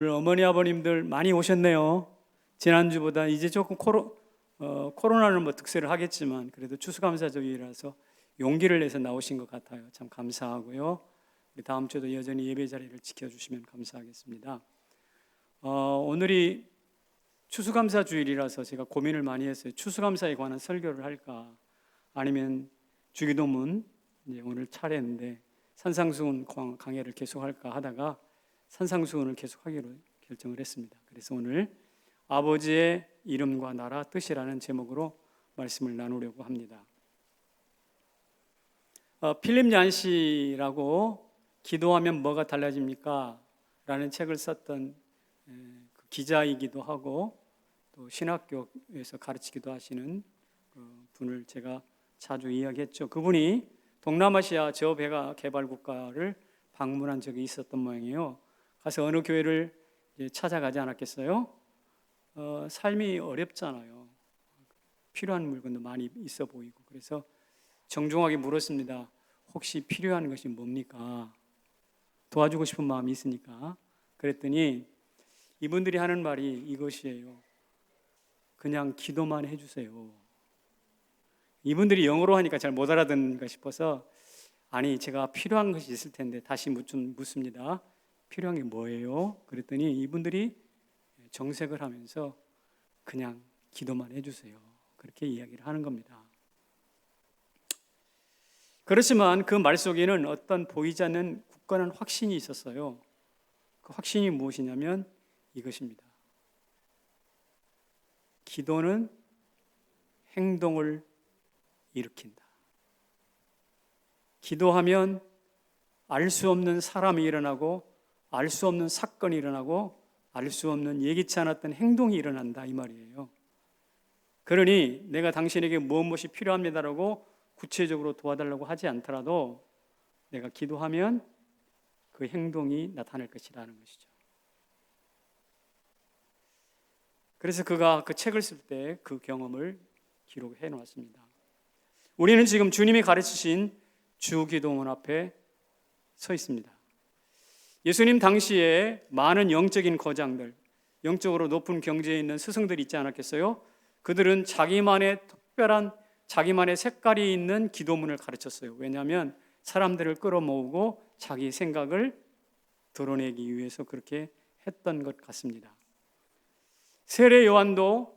어머니 아버님들 많이 오셨네요. 지난주보다 이제 조금 코로나는 뭐 득세를 하겠지만 그래도 추수감사주일이라서 용기를 내서 나오신 것 같아요. 참 감사하고요. 다음 주도 여전히 예배 자리를 지켜주시면 감사하겠습니다. 오늘이 추수감사주일이라서 제가 고민을 많이 했어요. 추수감사에 관한 설교를 할까 아니면 주기도문, 이제 오늘 차례인데 산상수훈 강해를 계속할까 하다가 산상수훈을 계속하기로 결정을 했습니다. 그래서 오늘 아버지의 이름과 나라 뜻이라는 제목으로 말씀을 나누려고 합니다. 필립 얀시라고 기도하면 뭐가 달라집니까? 라는 책을 썼던 그 기자이기도 하고 또 신학교에서 가르치기도 하시는 분을 제가 자주 이야기했죠. 그분이 동남아시아 저배가 개발국가를 방문한 적이 있었던 모양이에요. 가서 어느 교회를 찾아가지 않았겠어요? 삶이 어렵잖아요. 필요한 물건도 많이 있어 보이고. 그래서 정중하게 물었습니다. 혹시 필요한 것이 뭡니까? 도와주고 싶은 마음이 있으니까. 그랬더니 이분들이 하는 말이 이것이에요. 그냥 기도만 해주세요. 이분들이 영어로 하니까 잘 못 알아듣는가 싶어서 아니 제가 필요한 것이 있을 텐데 다시 묻습니다. 필요한 게 뭐예요? 그랬더니 이분들이 정색을 하면서 그냥 기도만 해주세요. 그렇게 이야기를 하는 겁니다. 그렇지만 그 말 속에는 어떤 보이지 않는 굳건한 확신이 있었어요. 그 확신이 무엇이냐면 이것입니다. 기도는 행동을 일으킨다. 기도하면 알 수 없는 사람이 일어나고 알 수 없는 사건이 일어나고 알 수 없는 예기치 않았던 행동이 일어난다 이 말이에요. 그러니 내가 당신에게 무엇이 필요합니다라고 구체적으로 도와달라고 하지 않더라도 내가 기도하면 그 행동이 나타날 것이라는 것이죠. 그래서 그가 그 책을 쓸 때 그 경험을 기록해 놓았습니다. 우리는 지금 주님이 가르치신 주기도문 앞에 서 있습니다. 예수님 당시에 많은 영적인 거장들, 영적으로 높은 경지에 있는 스승들이 있지 않았겠어요? 그들은 자기만의 특별한 자기만의 색깔이 있는 기도문을 가르쳤어요. 왜냐하면 사람들을 끌어모으고 자기 생각을 드러내기 위해서 그렇게 했던 것 같습니다. 세례 요한도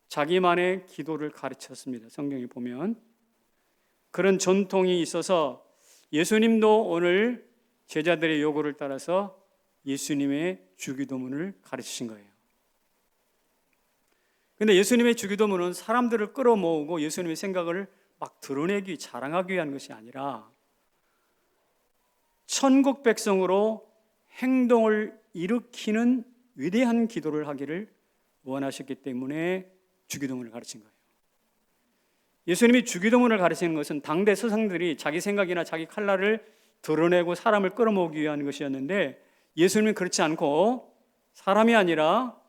자기만의 기도를 가르쳤습니다. 성경에 보면 그런 전통이 있어서 예수님도 오늘 제자들의 요구를 따라서 예수님의 주기도문을 가르치신 거예요. 그런데 예수님의 주기도문은 사람들을 끌어모으고 예수님의 생각을 막 드러내기, 자랑하기 위한 것이 아니라 천국 백성으로 행동을 일으키는 위대한 기도를 하기를 원하셨기 때문에 주기도문을 가르친 거예요. 예수님이 주기도문을 가르치는 것은 당대 스승들이 자기 생각이나 자기 칼날을 드러내고 사람을 끌어모으기 위한 것이었는데 예수님은 그렇지 않고 사람이 아니라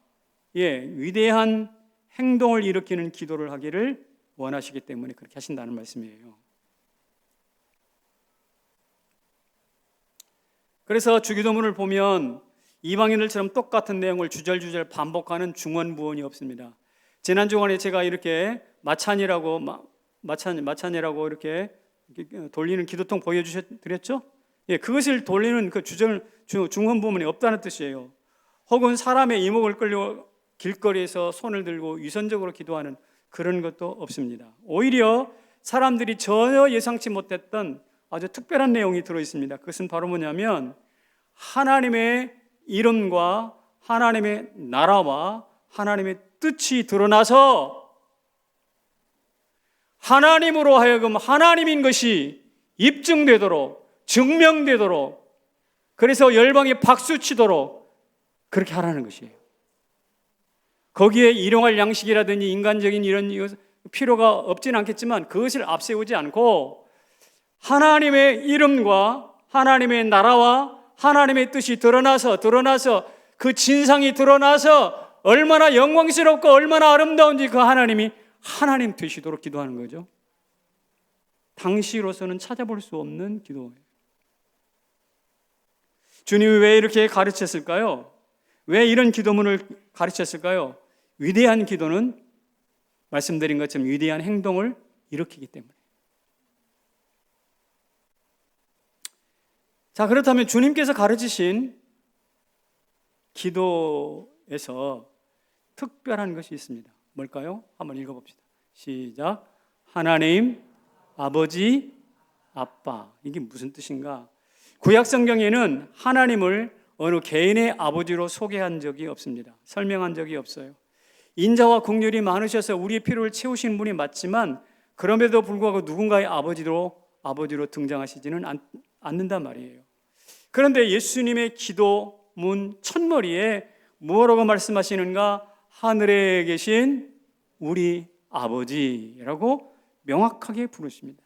위대한 행동을 일으키는 기도를 하기를 원하시기 때문에 그렇게 하신다는 말씀이에요. 그래서 주기도문을 보면 이방인들처럼 똑같은 내용을 주절주절 반복하는 중언부언이 없습니다. 지난 주간에 제가 이렇게 마찬이라고 이렇게 돌리는 기도통 보여드렸죠? 그것을 돌리는 그 중언부언이 없다는 뜻이에요. 혹은 사람의 이목을 끌려 길거리에서 손을 들고 위선적으로 기도하는 그런 것도 없습니다. 오히려 사람들이 전혀 예상치 못했던 아주 특별한 내용이 들어있습니다. 그것은 바로 뭐냐면 하나님의 이름과 하나님의 나라와 하나님의 뜻이 드러나서 하나님으로 하여금 하나님인 것이 입증되도록 증명되도록 그래서 열방이 박수치도록 그렇게 하라는 것이에요. 거기에 일용할 양식이라든지 인간적인 이런 필요가 없지는 않겠지만 그것을 앞세우지 않고 하나님의 이름과 하나님의 나라와 하나님의 뜻이 드러나서 그 진상이 드러나서 얼마나 영광스럽고 얼마나 아름다운지 그 하나님이 하나님 되시도록 기도하는 거죠. 당시로서는 찾아볼 수 없는 기도예요. 주님이 왜 이렇게 가르쳤을까요? 왜 이런 기도문을 가르쳤을까요? 위대한 기도는 말씀드린 것처럼 위대한 행동을 일으키기 때문에. 자, 그렇다면 주님께서 가르치신 기도에서 특별한 것이 있습니다. 뭘까요? 한번 읽어봅시다. 시작. 하나님, 아버지, 아빠. 이게 무슨 뜻인가? 구약 성경에는 하나님을 어느 개인의 아버지로 소개한 적이 없습니다. 설명한 적이 없어요. 인자와 긍휼이 많으셔서 우리의 필요를 채우시는 분이 맞지만 그럼에도 불구하고 누군가의 아버지로 등장하시지는 않는단 말이에요. 그런데 예수님의 기도문 첫머리에 뭐라고 말씀하시는가? 하늘에 계신 우리 아버지라고 명확하게 부르십니다.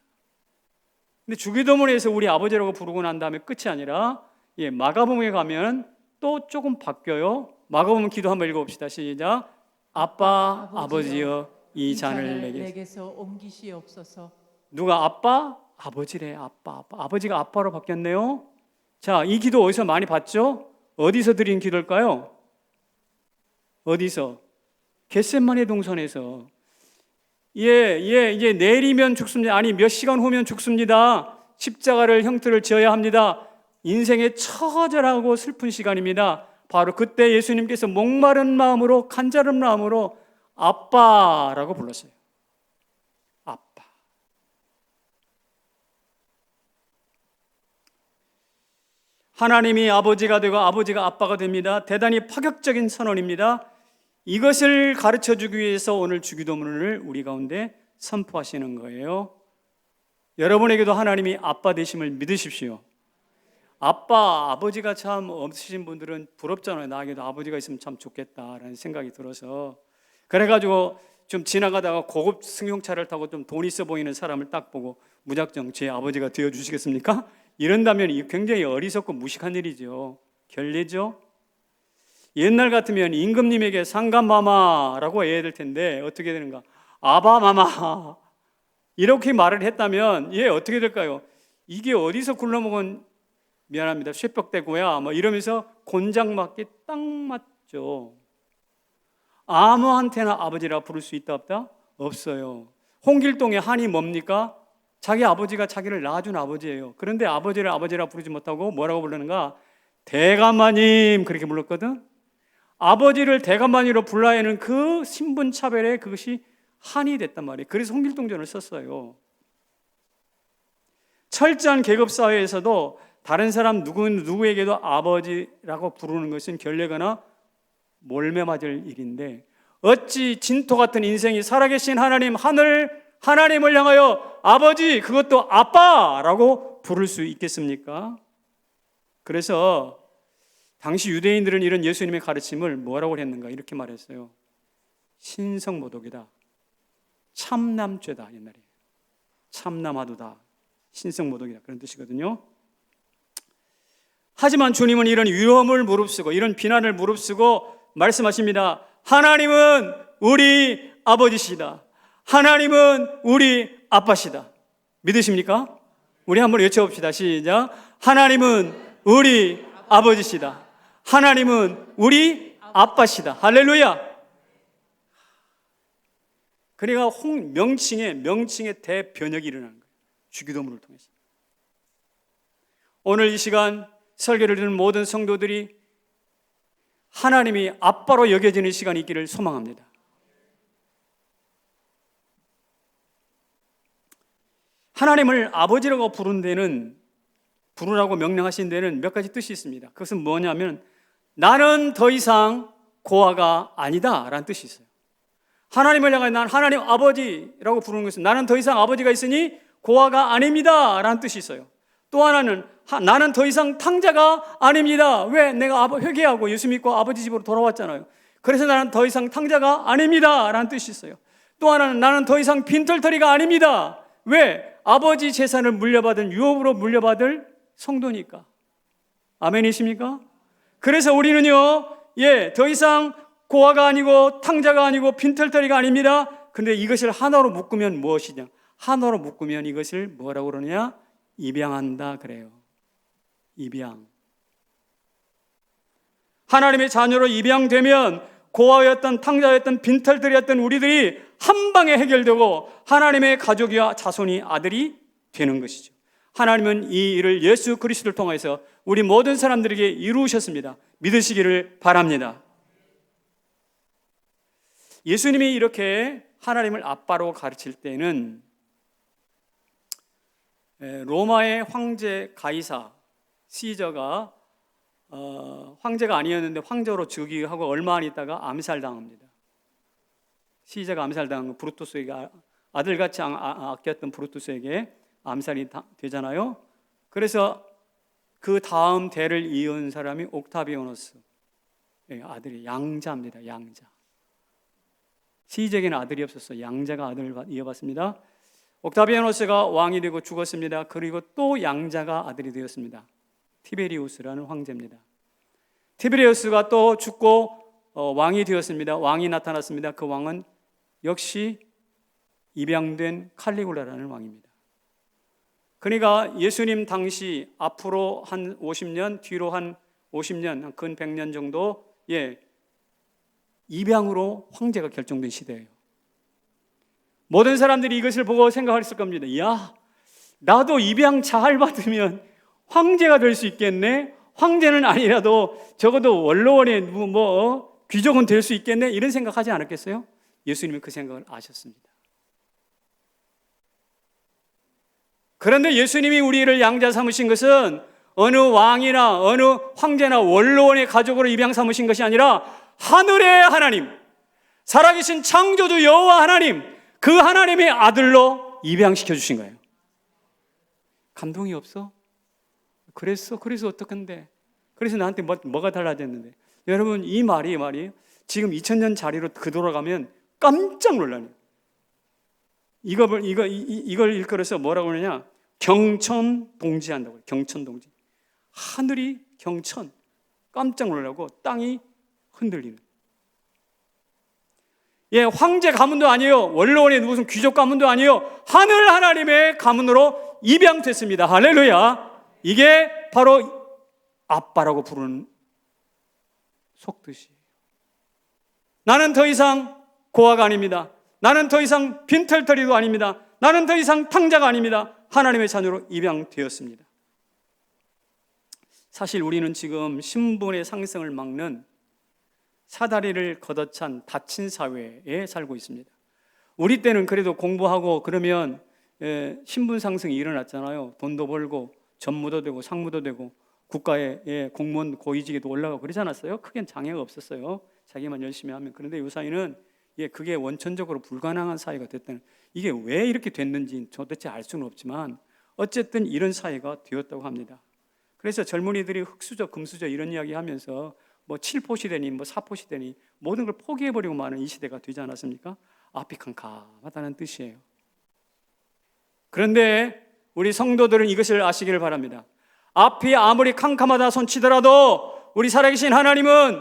근데 주기도문에서 우리 아버지라고 부르고 난 다음에 끝이 아니라 마가복음에 가면 또 조금 바뀌어요. 마가복음 기도 한번 읽어봅시다. 시작. 아빠, 아버지여 이 잔을 내게서 옮기시옵소서. 누가 아빠? 아버지래. 아빠. 아버지가 아빠로 바뀌었네요. 자, 이 기도 어디서 많이 봤죠? 어디서 드린 기도일까요? 어디서? 겟세마네 동산에서. 이제 내일이면 죽습니다. 아니 몇 시간 후면 죽습니다. 십자가를 형틀을 지어야 합니다. 인생의 처절하고 슬픈 시간입니다. 바로 그때 예수님께서 목마른 마음으로 간절한 마음으로 아빠라고 불렀어요. 아빠. 하나님이 아버지가 되고 아버지가 아빠가 됩니다. 대단히 파격적인 선언입니다. 이것을 가르쳐주기 위해서 오늘 주기도문을 우리 가운데 선포하시는 거예요. 여러분에게도 하나님이 아빠 되심을 믿으십시오. 아버지가 참 없으신 분들은 부럽잖아요. 나에게도 아버지가 있으면 참 좋겠다라는 생각이 들어서 그래가지고 좀 지나가다가 고급 승용차를 타고 좀 돈 있어 보이는 사람을 딱 보고 무작정 제 아버지가 되어주시겠습니까? 이런다면 굉장히 어리석고 무식한 일이죠. 결례죠. 옛날 같으면 임금님에게 상감마마라고 해야 될 텐데 어떻게 되는가? 아바마마 이렇게 말을 했다면 어떻게 될까요? 이게 어디서 굴러먹은 미안합니다 쇠벽대고야 뭐 이러면서 곤장맞게 딱 맞죠. 아무한테나 아버지라 부를 수 있다 없다? 없어요. 홍길동의 한이 뭡니까? 자기 아버지가 자기를 낳아준 아버지예요. 그런데 아버지를 아버지라 부르지 못하고 뭐라고 부르는가? 대감마님 그렇게 불렀거든. 아버지를 대감마님으로 불러야 하는 그 신분차별에 그것이 한이 됐단 말이에요. 그래서 홍길동전을 썼어요. 철저한 계급사회에서도 다른 사람 누구에게도 아버지라고 부르는 것은 결례거나 몰매맞을 일인데 어찌 진토 같은 인생이 살아계신 하나님을 향하여 아버지 그것도 아빠라고 부를 수 있겠습니까? 그래서 당시 유대인들은 이런 예수님의 가르침을 뭐라고 했는가 이렇게 말했어요. 신성모독이다. 참남죄다. 옛날에 참남하도다. 신성모독이다. 그런 뜻이거든요. 하지만 주님은 이런 위험을 무릅쓰고 이런 비난을 무릅쓰고 말씀하십니다. 하나님은 우리 아버지시다. 하나님은 우리 아빠시다. 믿으십니까? 우리 한번 외쳐봅시다. 시작. 하나님은 우리 아버지시다. 하나님은 우리 아빠시다. 할렐루야. 그러니까 명칭의 대변혁이 일어나는 거예요. 주기도문을 통해서. 오늘 이 시간 설교를 듣는 모든 성도들이 하나님이 아빠로 여겨지는 시간이 있기를 소망합니다. 하나님을 아버지라고 부르라고 명령하신 데는 몇 가지 뜻이 있습니다. 그것은 뭐냐면 나는 더 이상 고아가 아니다 라는 뜻이 있어요. 하나님을 향해 난 하나님 아버지라고 부르는 것은 나는 더 이상 아버지가 있으니 고아가 아닙니다 라는 뜻이 있어요. 또 하나는 나는 더 이상 탕자가 아닙니다. 왜? 내가 회개하고 예수 믿고 아버지 집으로 돌아왔잖아요. 그래서 나는 더 이상 탕자가 아닙니다 라는 뜻이 있어요. 또 하나는 나는 더 이상 빈털터리가 아닙니다. 왜? 아버지 재산을 물려받은 유업으로 물려받을 성도니까. 아멘이십니까? 그래서 우리는요 더 이상 고아가 아니고 탕자가 아니고 빈털터리가 아닙니다. 그런데 이것을 하나로 묶으면 무엇이냐? 하나로 묶으면 이것을 뭐라고 그러냐? 입양한다 그래요. 입양. 하나님의 자녀로 입양되면 고아였던 탕자였던 빈털들이었던 우리들이 한 방에 해결되고 하나님의 가족이와 자손이 아들이 되는 것이죠. 하나님은 이 일을 예수 그리스도를 통해서 우리 모든 사람들에게 이루셨습니다. 믿으시기를 바랍니다. 예수님이 이렇게 하나님을 아빠로 가르칠 때는 로마의 황제 가이사 시저가 황제가 아니었는데 황제로 즉위하고 얼마 안 있다가 암살당합니다. 시저가 암살당한 거, 브루투스에게 아들같이 아꼈던 브루투스에게 암살이 되잖아요. 그래서 그 다음 대를 이은 사람이 옥타비아누스 아들이 양자입니다. 양자. 시저에게는 아들이 없었어요. 양자가 아들을 이어받습니다. 옥타비아누스가 왕이 되고 죽었습니다. 그리고 또 양자가 아들이 되었습니다. 티베리우스라는 황제입니다. 티베리우스가 또 죽고 왕이 되었습니다. 왕이 나타났습니다. 그 왕은 역시 입양된 칼리굴라라는 왕입니다. 그러니까 예수님 당시 앞으로 한 50년, 뒤로 한 50년, 근 100년 정도 입양으로 황제가 결정된 시대예요. 모든 사람들이 이것을 보고 생각했을 겁니다. 야, 나도 입양 잘 받으면 황제가 될 수 있겠네? 황제는 아니라도 적어도 원로원의 귀족은 될 수 있겠네? 이런 생각하지 않았겠어요? 예수님이 그 생각을 아셨습니다. 그런데 예수님이 우리를 양자 삼으신 것은 어느 왕이나 어느 황제나 원로원의 가족으로 입양 삼으신 것이 아니라 하늘의 하나님, 살아계신 창조주 여호와 하나님, 그 하나님의 아들로 입양시켜 주신 거예요. 감동이 없어? 그래서 어떡한데? 그래서 나한테 뭐가 달라졌는데? 여러분, 이 말이 지금 2000년 자리로 돌아가면 깜짝 놀라요. 이걸 일컬어서 뭐라고 그러냐? 경천동지한다고요. 경천동지. 하늘이 경천, 깜짝 놀라고 땅이 흔들리는. 황제 가문도 아니에요. 원로원의 무슨 귀족 가문도 아니에요. 하늘 하나님의 가문으로 입양됐습니다. 할렐루야. 이게 바로 아빠라고 부르는 속뜻이에요. 나는 더 이상 고아가 아닙니다. 나는 더 이상 빈털터리도 아닙니다. 나는 더 이상 탕자가 아닙니다. 하나님의 자녀로 입양되었습니다. 사실 우리는 지금 신분의 상승을 막는 사다리를 걷어찬 닫힌 사회에 살고 있습니다. 우리 때는 그래도 공부하고 그러면 신분 상승이 일어났잖아요. 돈도 벌고 전무도 되고 상무도 되고 국가의 공무원 고위직에도 올라가고 그러지 않았어요? 크게 장애가 없었어요. 자기만 열심히 하면. 그런데 요 사이는 그게 원천적으로 불가능한 사회가 됐다는, 이게 왜 이렇게 됐는지 도대체 알 수는 없지만 어쨌든 이런 사회가 되었다고 합니다. 그래서 젊은이들이 흑수저, 금수저 이런 이야기 하면서 뭐 7포시되니 뭐 4포시되니 모든 걸 포기해버리고 마는 이 시대가 되지 않았습니까? 앞이 캄캄하다는 뜻이에요. 그런데 우리 성도들은 이것을 아시기를 바랍니다. 앞이 아무리 캄캄하다 손치더라도 우리 살아계신 하나님은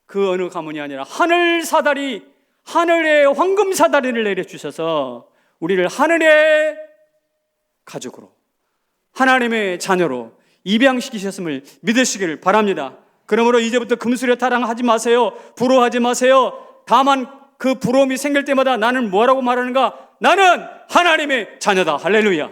그 어느 가문이 아니라 하늘 사다리, 하늘의 황금 사다리를 내려주셔서 우리를 하늘의 가족으로, 하나님의 자녀로 입양시키셨음을 믿으시기를 바랍니다. 그러므로 이제부터 금수저 타랑하지 마세요. 부러워하지 마세요. 다만 그 부러움이 생길 때마다 나는 뭐라고 말하는가? 나는 하나님의 자녀다. 할렐루야.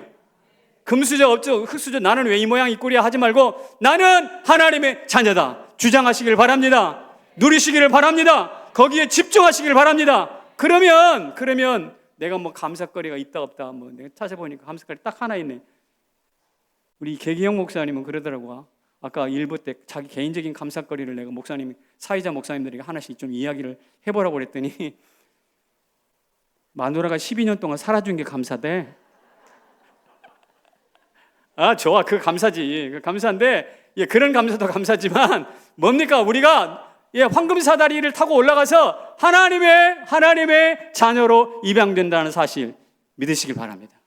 금수저 없죠, 흑수저 나는 왜 이 모양 이 꼴이야 하지 말고 나는 하나님의 자녀다 주장하시길 바랍니다. 누리시기를 바랍니다. 거기에 집중하시길 바랍니다. 그러면 내가 뭐 감사거리가 있다 없다 내가 찾아보니까 감사거리 딱 하나 있네. 우리 개기영 목사님은 그러더라고요. 아까 일부 때 자기 개인적인 감사거리를 내가 사회자 목사님들에게 하나씩 좀 이야기를 해보라고 그랬더니 마누라가 12년 동안 살아준 게 감사대. 좋아, 그 감사지. 감사한데 그런 감사도 감사지만 뭡니까? 우리가 황금 사다리를 타고 올라가서 하나님의 자녀로 입양된다는 사실 믿으시길 바랍니다.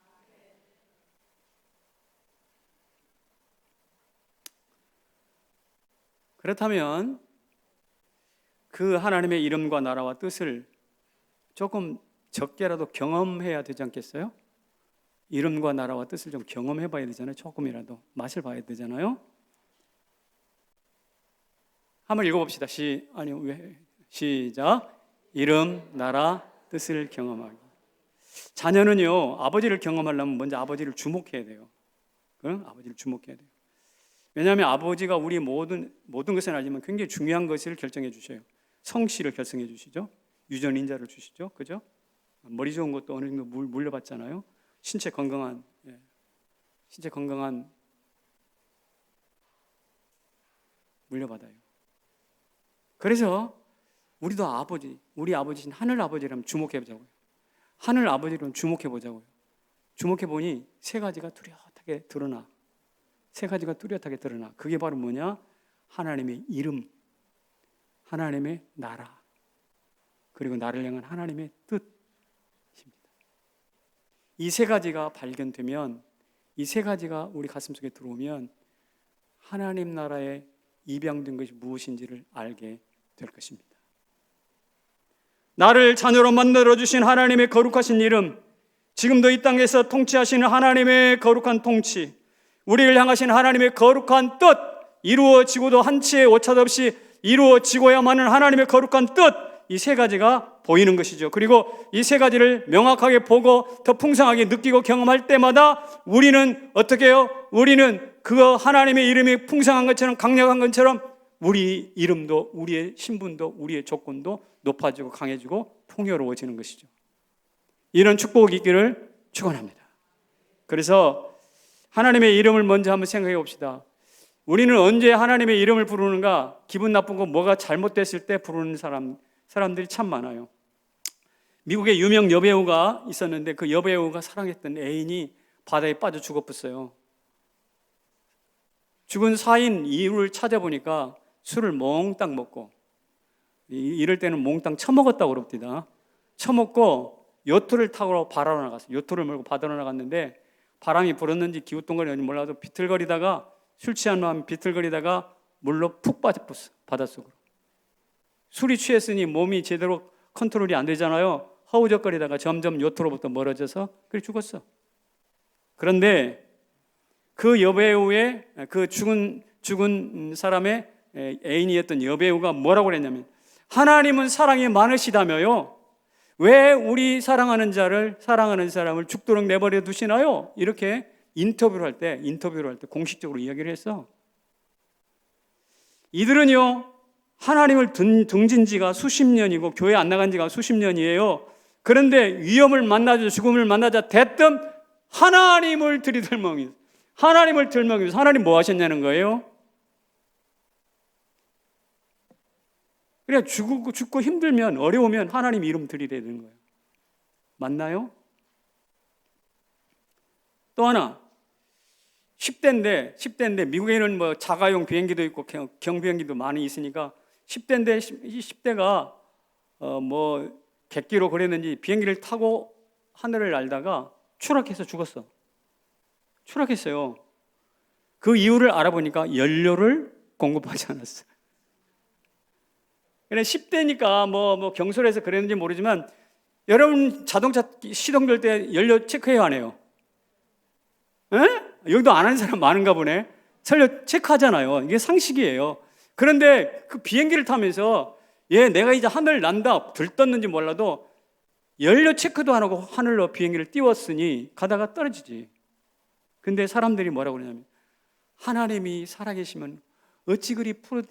그렇다면 그 하나님의 이름과 나라와 뜻을 조금 적게라도 경험해야 되지 않겠어요? 이름과 나라와 뜻을 좀 경험해 봐야 되잖아요. 조금이라도 맛을 봐야 되잖아요. 한번 읽어봅시다. 시작. 이름, 나라, 뜻을 경험하기. 자녀는요, 아버지를 경험하려면 먼저 아버지를 주목해야 돼요. 아버지를 주목해야 돼요. 왜냐하면 아버지가 우리 모든 것은 아니지만 굉장히 중요한 것을 결정해 주셔요. 성씨를 결정해 주시죠. 유전인자를 주시죠. 그죠? 머리 좋은 것도 어느 정도 물려받잖아요. 신체 건강한 물려받아요. 그래서 우리도 우리 아버지신 하늘 아버지라면 주목해 보자고요. 하늘 아버지라면 주목해 보자고요. 주목해 보니 세 가지가 뚜렷하게 드러나. 그게 바로 뭐냐? 하나님의 이름, 하나님의 나라, 그리고 나를 향한 하나님의 뜻입니다. 이 세 가지가 발견되면, 이 세 가지가 우리 가슴속에 들어오면 하나님 나라에 입양된 것이 무엇인지를 알게 될 것입니다. 나를 자녀로 만들어주신 하나님의 거룩하신 이름, 지금도 이 땅에서 통치하시는 하나님의 거룩한 통치, 우리를 향하신 하나님의 거룩한 뜻, 이루어지고도 한치의 오차도 없이 이루어지고야만 하는 하나님의 거룩한 뜻, 이 세 가지가 보이는 것이죠. 그리고 이 세 가지를 명확하게 보고 더 풍성하게 느끼고 경험할 때마다 우리는 어떻게 해요? 우리는 그 하나님의 이름이 풍성한 것처럼, 강력한 것처럼 우리 이름도, 우리의 신분도, 우리의 조건도 높아지고 강해지고 풍요로워지는 것이죠. 이런 축복이 있기를 축원합니다. 그래서 하나님의 이름을 먼저 한번 생각해 봅시다. 우리는 언제 하나님의 이름을 부르는가? 기분 나쁜 거 뭐가 잘못됐을 때 부르는 사람들이 참 많아요. 미국에 유명 여배우가 있었는데 그 여배우가 사랑했던 애인이 바다에 빠져 죽었어요. 죽은 사인 이유를 찾아보니까 술을 몽땅 먹고, 이럴 때는 몽땅 처먹었다고 그럽니다. 처먹고 요트를 타고 바다로 나갔어요. 요트를 몰고 바다로 나갔는데 바람이 불었는지 기웃동거리는지 몰라도 비틀거리다가, 술 취한 마음 비틀거리다가 물로 푹 빠져버렸어, 바닷속으로. 술이 취했으니 몸이 제대로 컨트롤이 안 되잖아요. 허우적거리다가 점점 요트로부터 멀어져서 그래 죽었어. 그런데 그 여배우의, 그 죽은 사람의 애인이었던 여배우가 뭐라고 그랬냐면, 하나님은 사랑이 많으시다며요, 왜 우리 사랑하는 사람을 죽도록 내버려 두시나요? 이렇게 인터뷰를 할 때 공식적으로 이야기를 했어. 이들은요, 하나님을 등진 지가 수십 년이고 교회 안 나간 지가 수십 년이에요. 그런데 위험을 만나자, 죽음을 만나자 대뜸 하나님을 들이들먹이면서, 하나님 뭐 하셨냐는 거예요? 그래, 죽고 힘들면, 어려우면 하나님 이름 들이대야 되는 거예요. 맞나요? 또 하나, 10대인데 미국에는 뭐 자가용 비행기도 있고 경비행기도 많이 있으니까 10대가 뭐 객기로 그랬는지 비행기를 타고 하늘을 날다가 추락해서 죽었어. 추락했어요. 그 이유를 알아보니까 연료를 공급하지 않았어. 그래, 10대니까 뭐 경솔해서 그랬는지 모르지만, 여러분 자동차 시동 걸 때 연료 체크해요, 안 해요? 에? 여기도 안 하는 사람 많은가 보네. 연료 체크하잖아요. 이게 상식이에요. 그런데 그 비행기를 타면서 내가 이제 하늘 난다, 들떴는지 몰라도 연료 체크도 안 하고 하늘로 비행기를 띄웠으니 가다가 떨어지지. 근데 사람들이 뭐라고 그러냐면, 하나님이 살아계시면 어찌 그리 푸른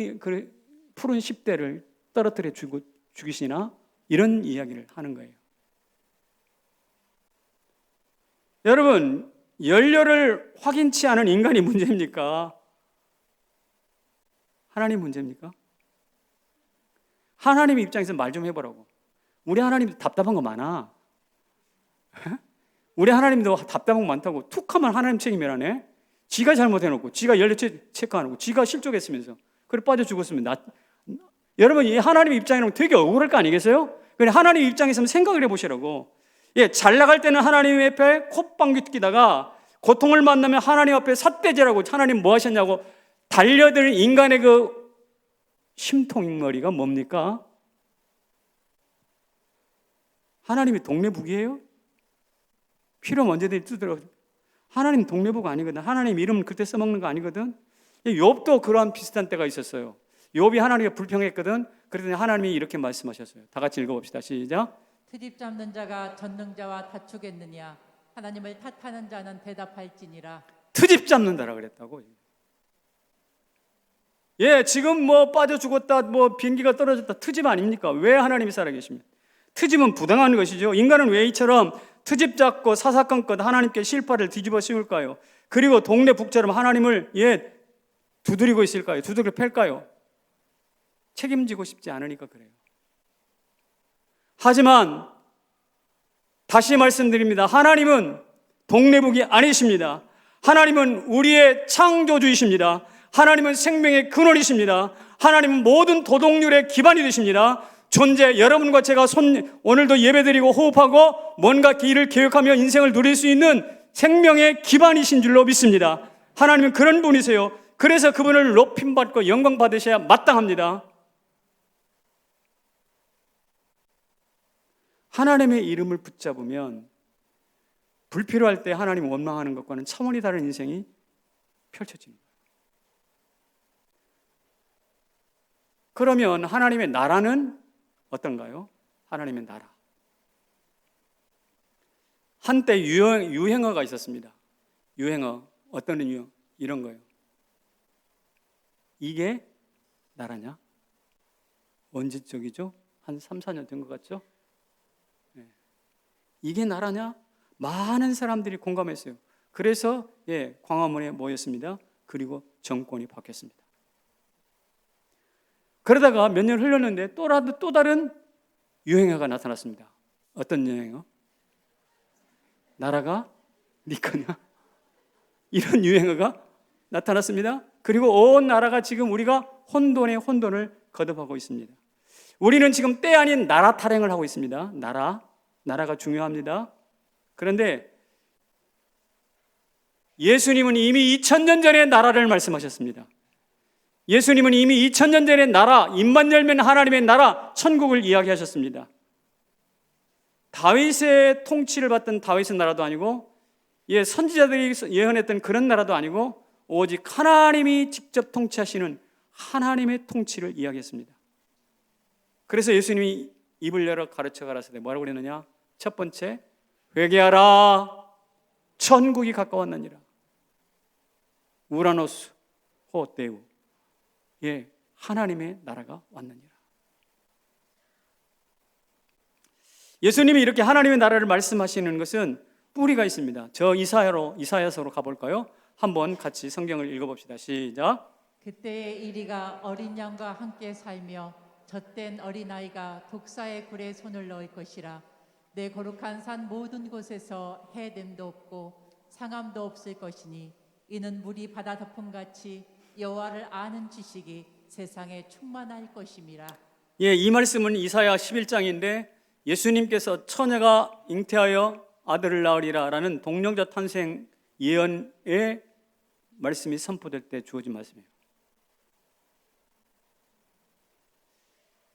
10대를 떨어뜨려 죽이시나? 이런 이야기를 하는 거예요. 여러분, 연료를 확인치 않은 인간이 문제입니까? 하나님 문제입니까? 하나님 입장에서 말 좀 해보라고. 우리 하나님도 답답한 거 많아. 우리 하나님도 답답한 거 많다고 툭 하면 하나님 책임이라네. 지가 잘못해놓고, 지가 연료 체크 안 하고, 지가 실족했으면서 그래 빠져 죽었으면 여러분, 이 하나님 입장이라면 되게 억울할 거 아니겠어요? 그래, 하나님 입장에서 생각을 해보시라고. 잘 나갈 때는 하나님 앞에 콧방귀 끼다가 고통을 만나면 하나님 앞에 삿대질하고, 하나님 뭐 하셨냐고 달려드는 인간의 그 심통머리가 뭡니까? 하나님이 동네북이에요? 필요하면 언제든지 뜯으러. 하나님 동네북 아니거든. 하나님 이름 그때 써먹는 거 아니거든. 욥도 그러한 비슷한 때가 있었어요. 욥이 하나님과 불평했거든. 그랬더니 하나님이 이렇게 말씀하셨어요. 다 같이 읽어봅시다. 시작. 트집 잡는 자가 전능자와 다투겠느냐? 하나님을 탓하는 자는 대답할지니라. 트집 잡는다라 그랬다고. 예, 지금 뭐 빠져 죽었다, 뭐 비행기가 떨어졌다, 트집 아닙니까? 왜 하나님이 살아계십니까? 트집은 부당한 것이죠. 인간은 왜 이처럼 트집 잡고 사사건건 하나님께 실파를 뒤집어 씌울까요? 그리고 동네 북처럼 하나님을 두드리고 있을까요? 두드려 팰까요? 책임지고 싶지 않으니까 그래요. 하지만 다시 말씀드립니다. 하나님은 동네북이 아니십니다. 하나님은 우리의 창조주이십니다. 하나님은 생명의 근원이십니다. 하나님은 모든 도덕률의 기반이 되십니다. 존재, 여러분과 제가 오늘도 예배드리고 호흡하고 뭔가 길을 계획하며 인생을 누릴 수 있는 생명의 기반이신 줄로 믿습니다. 하나님은 그런 분이세요. 그래서 그분을 높임받고 영광 받으셔야 마땅합니다. 하나님의 이름을 붙잡으면 불필요할 때 하나님 원망하는 것과는 차원이 다른 인생이 펼쳐집니다. 그러면 하나님의 나라는 어떤가요? 하나님의 나라. 한때 유행어가 있었습니다. 유행어. 어떤 유행? 이런 거예요. 이게 나라냐? 언제적이죠? 한 3, 4년 된 것 같죠? 네. 이게 나라냐? 많은 사람들이 공감했어요. 그래서 광화문에 모였습니다. 그리고 정권이 바뀌었습니다. 그러다가 몇 년 흘렀는데 또 다른 유행어가 나타났습니다. 어떤 유행어? 나라가 네 거냐? 이런 유행어가 나타났습니다. 그리고 온 나라가 지금 우리가 혼돈에 혼돈을 거듭하고 있습니다. 우리는 지금 때 아닌 나라 타령을 하고 있습니다. 나라가 중요합니다. 그런데 예수님은 이미 2000년 전에 나라를 말씀하셨습니다. 예수님은 이미 2000년 전에 나라, 입만 열면 하나님의 나라, 천국을 이야기하셨습니다. 다윗의 통치를 받던 다윗의 나라도 아니고 선지자들이 예언했던 그런 나라도 아니고 오직 하나님이 직접 통치하시는 하나님의 통치를 이야기했습니다. 그래서 예수님이 입을 열어 가르쳐 가라사대 뭐라고 그랬느냐? 첫 번째, 회개하라, 천국이 가까웠느니라. 우라노스 호데우, 하나님의 나라가 왔느니라. 예수님이 이렇게 하나님의 나라를 말씀하시는 것은 뿌리가 있습니다. 저 이사야서로 가볼까요? 한번 같이 성경을 읽어봅시다. 시작. 그때의 이리가 어린 양과 함께 살며 젖된 어린아이가 독사의 굴에 손을 넣을 것이라. 내 거룩한 산 모든 곳에서 해됨도 없고 상함도 없을 것이니 이는 물이 바다 덮음같이 여호와를 아는 지식이 세상에 충만할 것임이라. 이 말씀은 이사야 11장인데 예수님께서 처녀가 잉태하여 아들을 낳으리라 라는 동령자 탄생 예언의 말씀이 선포될 때 주어진 말씀이에요.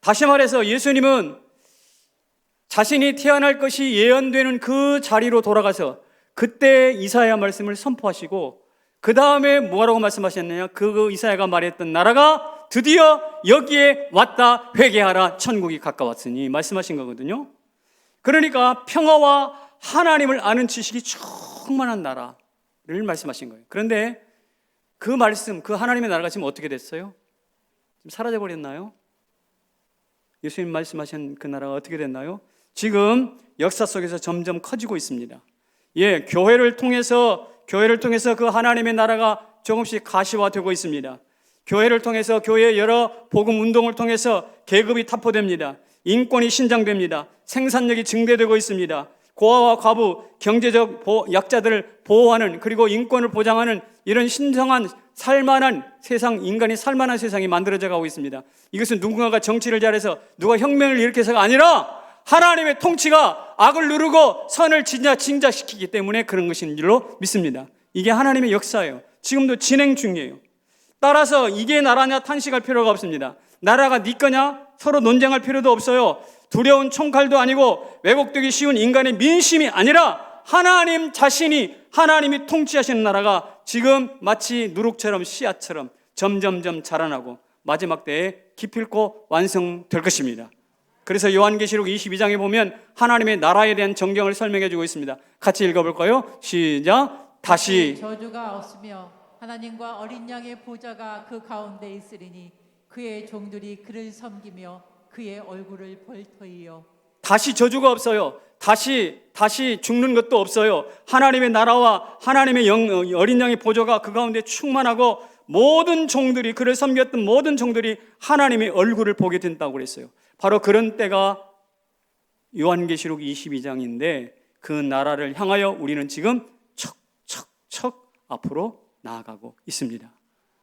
다시 말해서 예수님은 자신이 태어날 것이 예언되는 그 자리로 돌아가서 그때 이사야 말씀을 선포하시고 그 다음에 뭐라고 말씀하셨느냐? 그 이사야가 말했던 나라가 드디어 여기에 왔다, 회개하라, 천국이 가까웠으니 말씀하신 거거든요. 그러니까 평화와 하나님을 아는 지식이 충만한 나라를 말씀하신 거예요. 그런데 그 말씀, 그 하나님의 나라가 지금 어떻게 됐어요? 지금 사라져버렸나요? 예수님 말씀하신 그 나라가 어떻게 됐나요? 지금 역사 속에서 점점 커지고 있습니다. 교회를 통해서 그 하나님의 나라가 조금씩 가시화되고 있습니다. 교회를 통해서 교회의 여러 복음 운동을 통해서 계급이 타포됩니다. 인권이 신장됩니다. 생산력이 증대되고 있습니다. 고아와 과부, 경제적 약자들을 보호하는, 그리고 인권을 보장하는 이런 신성한 살만한 세상, 인간이 살만한 세상이 만들어져 가고 있습니다. 이것은 누군가가 정치를 잘해서 누가 혁명을 일으켜서가 아니라 하나님의 통치가 악을 누르고 선을 진자시키기 때문에 그런 것인 줄로 믿습니다. 이게 하나님의 역사예요. 지금도 진행 중이에요. 따라서 이게 나라냐 탄식할 필요가 없습니다. 나라가 네 거냐 서로 논쟁할 필요도 없어요. 두려운 총칼도 아니고 왜곡되기 쉬운 인간의 민심이 아니라 하나님 자신이, 하나님이 통치하시는 나라가 지금 마치 누룩처럼 씨앗처럼 점점점 자라나고 마지막 때에 기필코 완성될 것입니다. 그래서 요한계시록 22장에 보면 하나님의 나라에 대한 정경을 설명해 주고 있습니다. 같이 읽어볼까요? 시작. 다시 저주가 없으며 하나님과 어린 양의 보좌가 그 가운데 있으리니 그의 종들이 그를 섬기며 그의 얼굴을 볼 터이요. 다시 저주가 없어요. 다시 죽는 것도 없어요. 하나님의 나라와 하나님의 어린 양의 보좌가 그 가운데 충만하고 모든 종들이, 그를 섬겼던 모든 종들이 하나님의 얼굴을 보게 된다고 그랬어요. 바로 그런 때가 요한계시록 22장인데 그 나라를 향하여 우리는 지금 척척척 앞으로 나아가고 있습니다.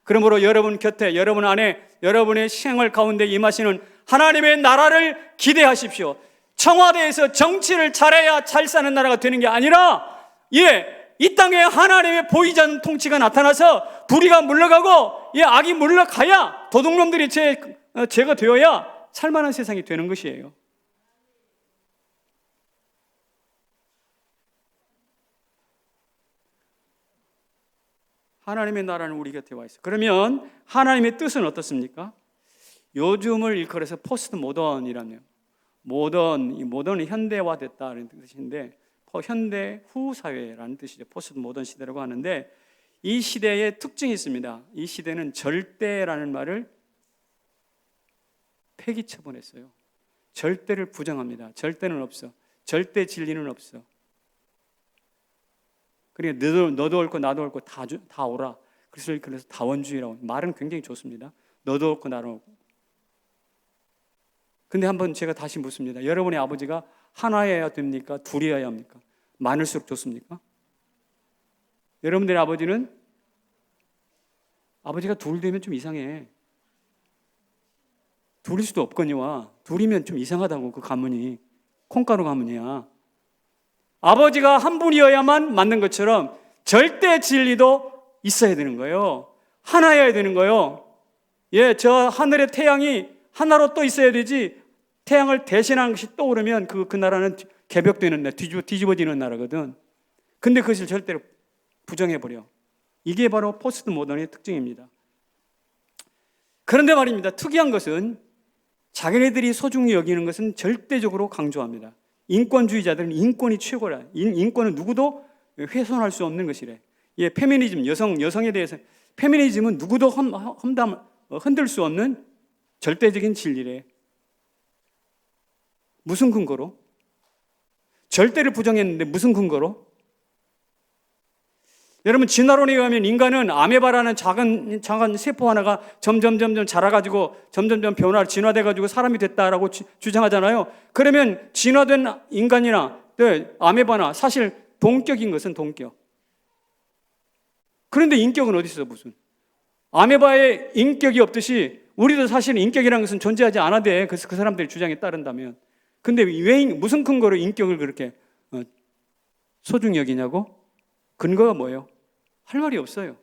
그러므로 여러분 곁에, 여러분 안에, 여러분의 생활 가운데 임하시는 하나님의 나라를 기대하십시오. 청와대에서 정치를 잘해야 잘 사는 나라가 되는 게 아니라, 이 땅에 하나님의 보이지 않는 통치가 나타나서 불의가 물러가고 악이 물러가야, 도둑놈들이 죄가 되어야 살만한 세상이 되는 것이에요. 하나님의 나라는 우리 곁에 와 있어요. 그러면 하나님의 뜻은 어떻습니까? 요즘을 일컬어서 포스트 모던이라며, 모던이 현대화됐다는 뜻인데, 현대 후 사회라는 뜻이죠. 포스트 모던 시대라고 하는데, 이 시대의 특징이 있습니다. 이 시대는 절대라는 말을 폐기 처분했어요. 절대를 부정합니다. 절대는 없어. 절대 진리는 없어. 그러니까 너도 옳고 나도 옳고 다 오라. 그래서 다원주의라고. 말은 굉장히 좋습니다. 너도 옳고 나도 옳고. 근데 한번 제가 다시 묻습니다. 여러분의 아버지가 하나여야 됩니까? 둘이어야 합니까? 많을수록 좋습니까? 여러분들의 아버지가 둘 되면 좀 이상해. 둘일 수도 없거니와. 둘이면 좀 이상하다고. 그 가문이 콩가루 가문이야. 아버지가 한 분이어야만 맞는 것처럼 절대 진리도 있어야 되는 거예요. 하나여야 되는 거예요. 저 하늘의 태양이 하나로 또 있어야 되지, 태양을 대신하는 것이 떠오르면 그 나라는 개벽되는, 뒤집어지는 나라거든. 근데 그것을 절대로 부정해버려. 이게 바로 포스트 모던의 특징입니다. 그런데 말입니다. 특이한 것은 자기네들이 소중히 여기는 것은 절대적으로 강조합니다. 인권주의자들은 인권이 최고라. 인권은 누구도 훼손할 수 없는 것이래. 페미니즘, 여성에 대해서 페미니즘은 누구도 흔들 수 없는 절대적인 진리래. 무슨 근거로? 절대를 부정했는데 무슨 근거로? 여러분, 진화론에 의하면 인간은 아메바라는 작은 세포 하나가 점점 자라가지고 점점 진화돼가지고 사람이 됐다라고 주장하잖아요. 그러면 진화된 인간이나 아메바나 사실 동격인 것은 동격. 그런데 인격은 어디 있어? 무슨 아메바의 인격이 없듯이 우리도 사실 인격이라는 것은 존재하지 않아대. 그래서 그 사람들의 주장에 따른다면. 근데 왜 무슨 근거로 인격을 그렇게 소중히 여기냐고? 근거가 뭐예요? 할 말이 없어요.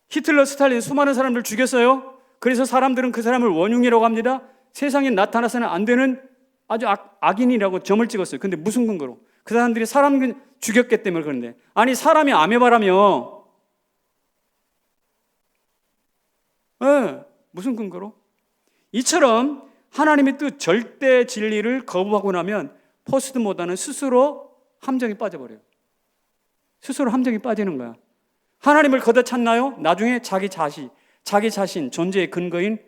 히틀러, 스탈린 수많은 사람들 죽였어요. 그래서 사람들은 그 사람을 원흉이라고 합니다. 세상에 나타나서는 안 되는 아주 악인이라고 점을 찍었어요. 근데 무슨 근거로? 그 사람들이 사람 죽였기 때문에 그런데. 아니, 사람이 아메바라며. 무슨 근거로? 이처럼 하나님의 뜻, 절대 진리를 거부하고 나면 포스트 모던은 스스로 함정에 빠져버려요. 스스로 함정에 빠지는 거야. 하나님을 걷어찼나요? 나중에 자기 자신, 존재의 근거인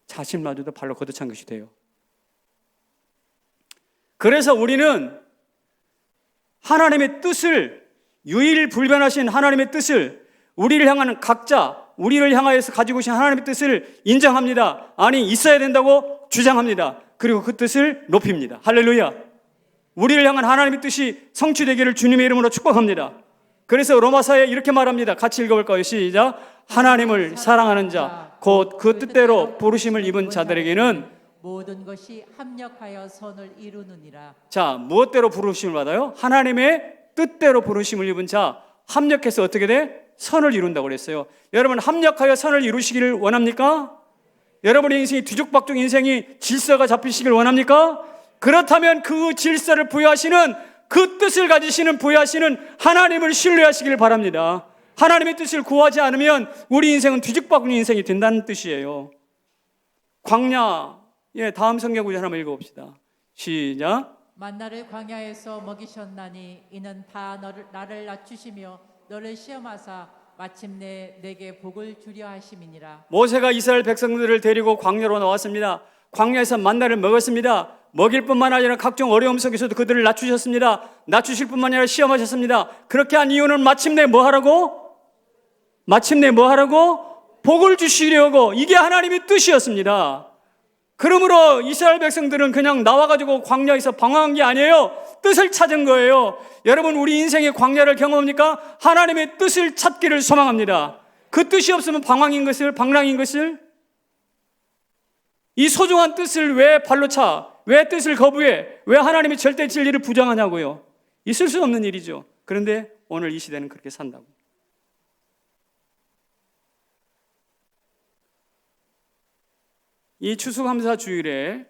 자신마저도 발로 걷어찬 것이 돼요. 그래서 우리는 하나님의 뜻을, 유일불변하신 하나님의 뜻을, 우리를 향하는 우리를 향하여서 가지고 계신 하나님의 뜻을 인정합니다. 아니, 있어야 된다고 주장합니다. 그리고 그 뜻을 높입니다. 할렐루야. 우리를 향한 하나님의 뜻이 성취되기를 주님의 이름으로 축복합니다. 그래서 로마서에 이렇게 말합니다. 같이 읽어볼까요? 시작. 하나님을 사랑하는 자, 곧 그 뜻대로 부르심을 입은 자들에게는 모든 것이 합력하여 선을 이루느니라. 자, 무엇대로 부르심을 받아요? 하나님의 뜻대로 부르심을 입은 자, 합력해서 어떻게 돼? 선을 이룬다고 그랬어요. 여러분, 합력하여 선을 이루시기를 원합니까? 여러분의 인생이 뒤죽박죽 인생이 질서가 잡히시길 원합니까? 그렇다면 그 질서를 부여하시는, 그 뜻을 가지시는 부여하시는 하나님을 신뢰하시길 바랍니다. 하나님의 뜻을 구하지 않으면 우리 인생은 뒤죽박죽 인생이 된다는 뜻이에요. 광야의 다음 성경 구절 한번 읽어봅시다. 시작. 만나를 광야에서 먹이셨나니 이는 다 나를 낮추시며 너를 시험하사 마침내 내게 복을 주려 하심이니라. 모세가 이스라엘 백성들을 데리고 광야로 나왔습니다. 광야에서 만나를 먹었습니다. 먹일 뿐만 아니라 각종 어려움 속에서도 그들을 낮추셨습니다. 낮추실 뿐만 아니라 시험하셨습니다. 그렇게 한 이유는 마침내 뭐 하라고? 복을 주시려고. 이게 하나님의 뜻이었습니다. 그러므로 이스라엘 백성들은 그냥 나와가지고 광야에서 방황한 게 아니에요. 뜻을 찾은 거예요. 여러분, 우리 인생의 광야를 경험합니까? 하나님의 뜻을 찾기를 소망합니다. 그 뜻이 없으면 방랑인 것을 이 소중한 뜻을 왜 발로 차? 왜 뜻을 거부해? 왜 하나님의 절대 진리를 부정하냐고요? 있을 수 없는 일이죠. 그런데 오늘 이 시대는 그렇게 산다고. 이 추수감사 주일에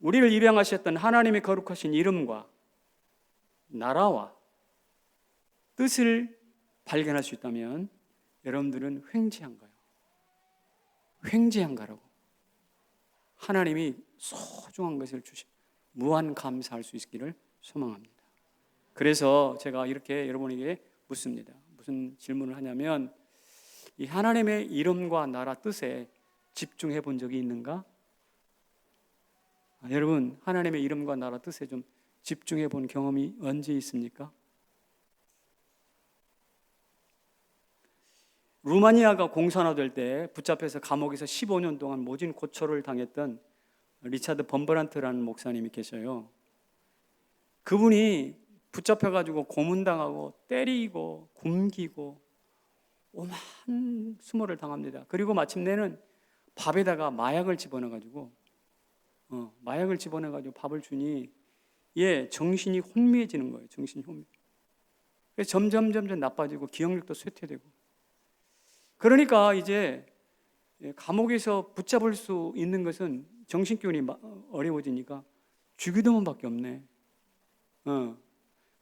우리를 입양하셨던 하나님의 거룩하신 이름과 나라와 뜻을 발견할 수 있다면 여러분들은 횡재한 거예요. 횡재한 거라고. 하나님이 소중한 것을 주시 무한 감사할 수 있기를 소망합니다. 그래서 제가 이렇게 여러분에게 묻습니다. 무슨 질문을 하냐면, 이 하나님의 이름과 나라 뜻에 집중해 본 적이 있는가? 여러분, 하나님의 이름과 나라 뜻에 좀 집중해 본 경험이 언제 있습니까? 루마니아가 공산화될 때 붙잡혀서 감옥에서 15년 동안 모진 고초를 당했던 리차드 범버란트라는 목사님이 계셔요. 그분이 붙잡혀가지고 고문당하고 때리고 굶기고 오만 수모를 당합니다. 그리고 마침내는 밥에다가 마약을 집어넣어가지고 밥을 주니 정신이 혼미해지는 거예요. 정신이 혼미. 그래서 점점 나빠지고 기억력도 쇠퇴되고. 그러니까 이제 감옥에서 붙잡을 수 있는 것은 정신기운이 어려워지니까 주기도문밖에 없네.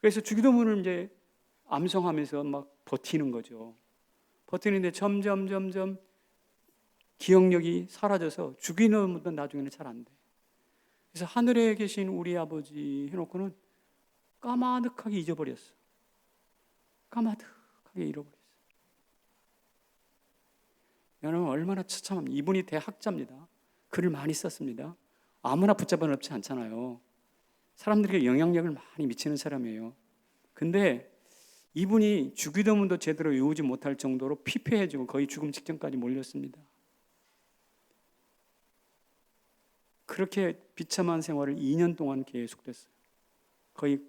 그래서 주기도문을 이제 암송하면서 막 버티는 거죠. 버티는데 점점 기억력이 사라져서 주기도문도 나중에는 잘 안 돼. 그래서 하늘에 계신 우리 아버지 해놓고는 까마득하게 잊어버렸어. 까마득하게 잃어버렸어. 여러분, 얼마나 처참합니까? 이분이 대학자입니다. 글을 많이 썼습니다. 아무나 붙잡아 놓지 않잖아요. 사람들에게 영향력을 많이 미치는 사람이에요. 근데 이분이 주기도문도 제대로 외우지 못할 정도로 피폐해지고 거의 죽음 직전까지 몰렸습니다. 그렇게 비참한 생활을 2년 동안 계속됐어요. 거의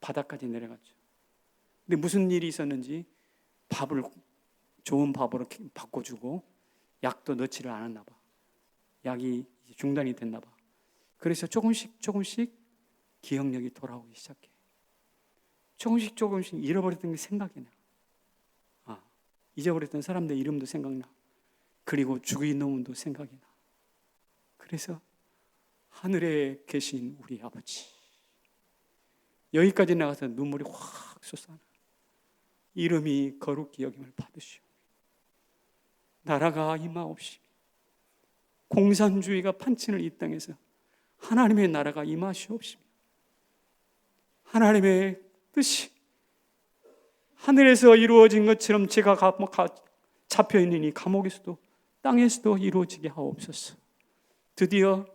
바닥까지 내려갔죠. 근데 무슨 일이 있었는지 밥을 좋은 밥으로 바꿔주고 약도 넣지를 않았나 봐. 약이 중단이 됐나 봐. 그래서 조금씩 기억력이 돌아오기 시작해. 조금씩 잃어버렸던 게 생각이 나. 잊어버렸던 사람들 이름도 생각나. 그리고 주기도문도 생각이 나. 그래서 하늘에 계신 우리 아버지, 여기까지 나가서 눈물이 확 솟아나. 이름이 거룩히 여김을 받으시오. 나라가 임하옵시며 공산주의가 판치는 이 땅에서 하나님의 나라가 임하시옵시며 하나님의 뜻이 하늘에서 이루어진 것처럼 제가 잡혀있는 이 감옥에서도 땅에서도 이루어지게 하옵소서. 드디어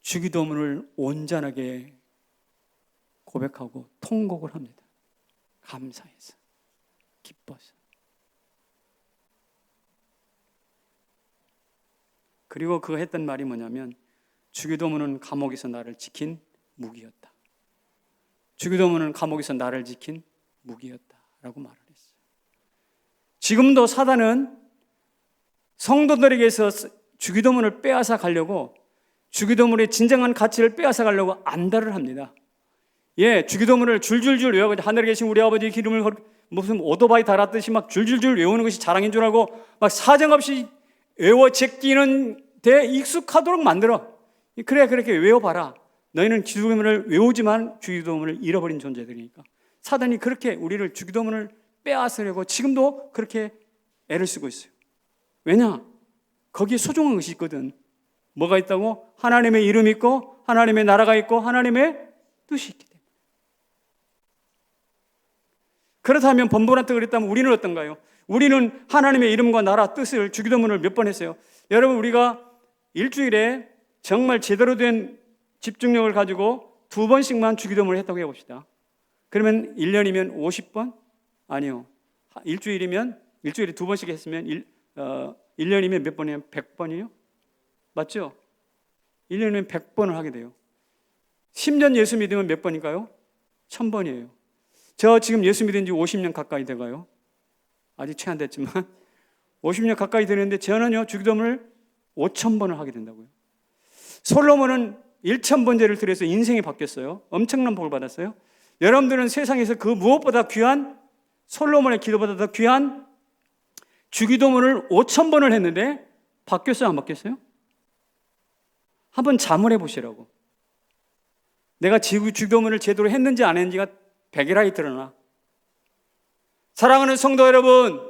주기도문을 온전하게 고백하고 통곡을 합니다. 감사해서, 기뻐서. 그리고 그가 했던 말이 뭐냐면, 주기도문은 감옥에서 나를 지킨 무기였다. 주기도문은 감옥에서 나를 지킨 무기였다라고 말을 했어요. 지금도 사단은 성도들에게서 주기도문을 빼앗아 가려고, 주기도문의 진정한 가치를 빼앗아 가려고 안달을 합니다. 주기도문을 줄줄줄 외워가지고 하늘에 계신 우리 아버지의 기름을 무슨 오토바이 달았듯이 막 줄줄줄 외우는 것이 자랑인 줄 알고 막 사정없이 외워 제끼는데 익숙하도록 만들어. 그래, 그렇게 외워봐라. 너희는 주기도문을 외우지만 주기도문을 잃어버린 존재들이니까. 사단이 그렇게 우리를 주기도문을 빼앗으려고 지금도 그렇게 애를 쓰고 있어요. 왜냐? 거기에 소중한 것이 있거든. 뭐가 있다고? 하나님의 이름이 있고 하나님의 나라가 있고 하나님의 뜻이 있기 때문에. 그렇다면 번번한테 그랬다면 우리는 어떤가요? 우리는 하나님의 이름과 나라 뜻을 주기도문을 몇 번 했어요. 여러분, 우리가 일주일에 정말 제대로 된 집중력을 가지고 2번씩만 주기도문을 했다고 해봅시다. 그러면 1년이면 50번? 아니요. 일주일에 2번씩 했으면 1년이면 몇 번이에요? 100번이요? 맞죠? 1년이면 100번을 하게 돼요. 10년 예수 믿으면 몇 번일까요? 1000번이에요. 저 지금 예수 믿은 지 50년 가까이 돼가요. 아직 채 안 됐지만 50년 가까이 되는데 저는요 주기도문을 5000번을 하게 된다고요. 솔로몬은 1000번제를 드려서 인생이 바뀌었어요. 엄청난 복을 받았어요. 여러분들은 세상에서 그 무엇보다 귀한 솔로몬의 기도보다 더 귀한 주기도문을 5000번을 했는데 바뀌었어요? 안 바뀌었어요? 한번 자문해 보시라고. 내가 주기도문을 제대로 했는지 안 했는지가 백일하게 드러나. 사랑하는 성도 여러분,